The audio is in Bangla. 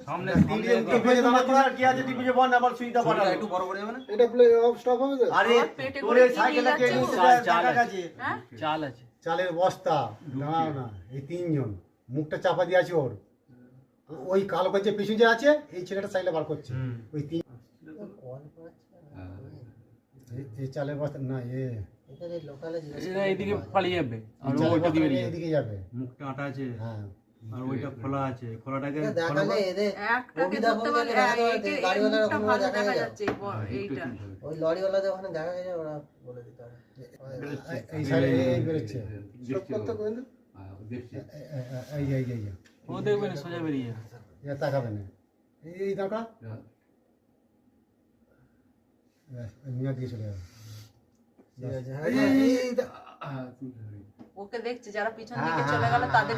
সামনে কি আছে টিপে বল না, আবার সুইটা পাঠাও একটু বড় করে যাবে না? এটা প্লে অফ স্টপ হবে তো? আরে তোর এই সাইকেলে কে নিচে টাকা গেছে? চাল আছে। চালের বস্তা না না, এই তিনজন মুখটা চাপা দিয়ে আছে ওর। ওই কালো যে পিছু যে আছে, এই ছেলেটা সাইকেলে বার করছে। ওই তিন এই চালের বস্তা না, এইদিকে পালিয়ে যাবে আর ওইটা দিকে এইদিকে যাবে। মুখটা আটা আছে হ্যাঁ, আর ওইটা খোলা আছে, খোলাটাকে দেখালে এদের ওই লরিওয়ালাদের ওখানে দেখা গেছে, ওরা বলে দিতে হবে। এই সাইডে এই বেরোচ্ছে। এই ও দেখবে না, সোজা বেরিয়ে এটা তাকাবে না। এই দেখা নিয়ে দিয়ে চলে যাবে। ওকে দেখছে যারা পিছন দিকে চলে গেল তাদের